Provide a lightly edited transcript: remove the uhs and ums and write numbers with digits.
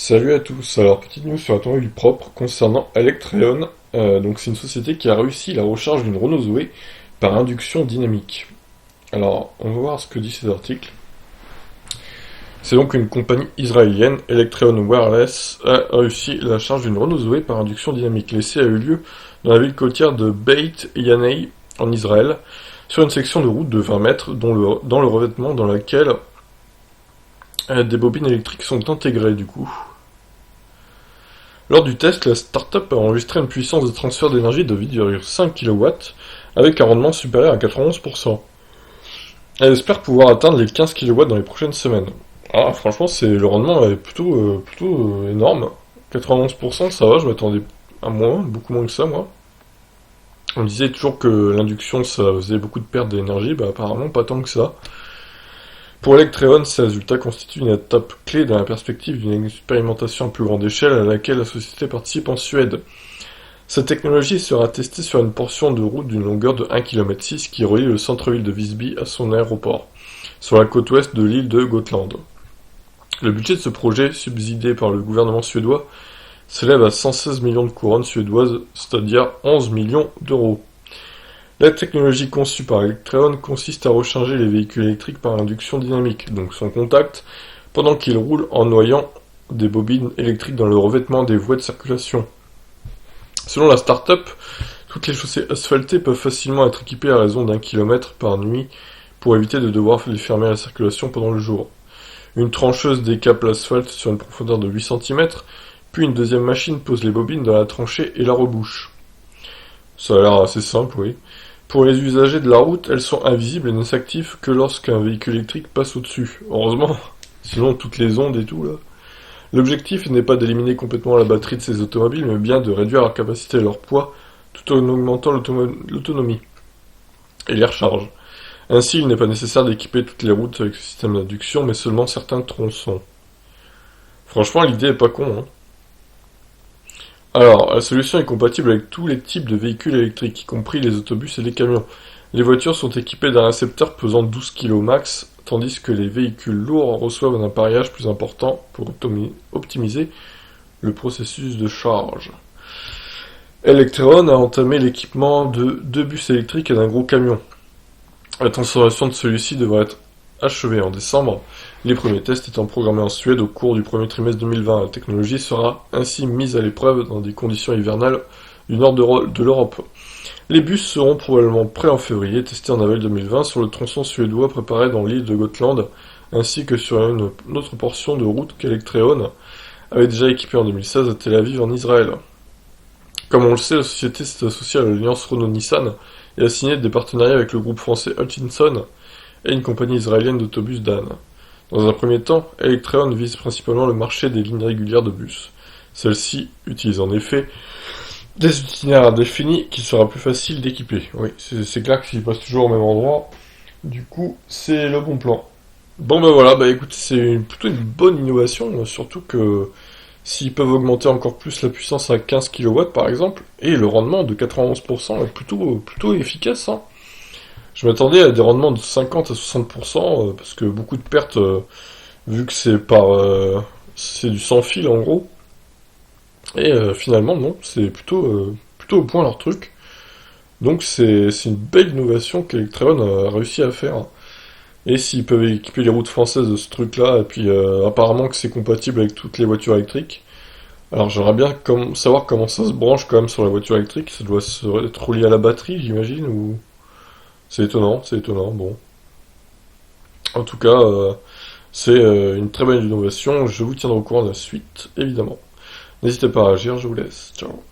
Salut à tous, alors petite news sur l'automobile propre concernant Electreon. Donc c'est une société qui a réussi la recharge d'une Renault Zoé par induction dynamique. Alors on va voir ce que dit cet article. C'est donc une compagnie israélienne, Electreon Wireless, a réussi la charge d'une Renault Zoé par induction dynamique. L'essai a eu lieu dans la ville côtière de Beit Yanai en Israël, sur une section de route de 20 mètres dans le revêtement dans laquelle des bobines électriques sont intégrées du coup. Lors du test, la start-up a enregistré une puissance de transfert d'énergie de 8,5 kW avec un rendement supérieur à 91%. Elle espère pouvoir atteindre les 15 kW dans les prochaines semaines. Ah, franchement, le rendement est plutôt énorme. 91%, ça va, je m'attendais à moins, beaucoup moins que ça, moi. On disait toujours que l'induction, ça faisait beaucoup de pertes d'énergie, bah apparemment pas tant que ça. Pour Electreon, ces résultats constituent une étape clé dans la perspective d'une expérimentation à plus grande échelle à laquelle la société participe en Suède. Cette technologie sera testée sur une portion de route d'une longueur de 1,6 km qui relie le centre-ville de Visby à son aéroport, sur la côte ouest de l'île de Gotland. Le budget de ce projet, subsidié par le gouvernement suédois, s'élève à 116 millions de couronnes suédoises, c'est-à-dire 11 millions d'euros. La technologie conçue par Electreon consiste à recharger les véhicules électriques par induction dynamique, donc sans contact, pendant qu'ils roulent en noyant des bobines électriques dans le revêtement des voies de circulation. Selon la start-up, toutes les chaussées asphaltées peuvent facilement être équipées à raison d'1 km par nuit pour éviter de devoir les fermer à la circulation pendant le jour. Une trancheuse décape l'asphalte sur une profondeur de 8 cm, puis une deuxième machine pose les bobines dans la tranchée et la rebouche. Ça a l'air assez simple, oui. Pour les usagers de la route, elles sont invisibles et ne s'activent que lorsqu'un véhicule électrique passe au-dessus. Heureusement, sinon toutes les ondes et tout là. L'objectif n'est pas d'éliminer complètement la batterie de ces automobiles, mais bien de réduire leur capacité et leur poids, tout en augmentant l'autonomie et les recharges. Ainsi, il n'est pas nécessaire d'équiper toutes les routes avec ce système d'induction, mais seulement certains tronçons. Franchement, l'idée est pas con, hein. Alors, la solution est compatible avec tous les types de véhicules électriques, y compris les autobus et les camions. Les voitures sont équipées d'un récepteur pesant 12 kg max, tandis que les véhicules lourds reçoivent un appareillage plus important pour optimiser le processus de charge. Electreon a entamé l'équipement de 2 bus électriques et d'un gros camion. La transformation de celui-ci devrait être achevée en décembre, les premiers tests étant programmés en Suède au cours du premier trimestre 2020. La technologie sera ainsi mise à l'épreuve dans des conditions hivernales du nord de l'Europe. Les bus seront probablement prêts en février, testés en avril 2020 sur le tronçon suédois préparé dans l'île de Gotland, ainsi que sur une autre portion de route qu'Electreon avait déjà équipée en 2016 à Tel Aviv en Israël. Comme on le sait, la société s'est associée à l'alliance Renault-Nissan et a signé des partenariats avec le groupe français Hutchinson et une compagnie israélienne d'autobus Dan. Dans un premier temps, Electreon vise principalement le marché des lignes régulières de bus. Celle-ci utilise en effet des itinéraires définis qui sera plus facile d'équiper. Oui, c'est clair que s'ils passent toujours au même endroit, du coup, c'est le bon plan. Bon ben voilà, bah écoute, plutôt une bonne innovation, surtout que s'ils peuvent augmenter encore plus la puissance à 15 kW par exemple, et le rendement de 91% est plutôt efficace, hein. Je m'attendais à des rendements de 50 à 60%, parce que beaucoup de pertes, vu que c'est du sans fil en gros. Et finalement, non, c'est plutôt au point leur truc. Donc c'est une belle innovation qu'Electreon a réussi à faire. Et s'ils peuvent équiper les routes françaises de ce truc-là, et puis apparemment que c'est compatible avec toutes les voitures électriques. Alors j'aimerais bien savoir comment ça se branche quand même sur la voiture électrique. Ça doit être relié à la batterie, j'imagine, ou... c'est étonnant, bon. En tout cas, c'est une très belle innovation, je vous tiendrai au courant de la suite, évidemment. N'hésitez pas à réagir, je vous laisse. Ciao.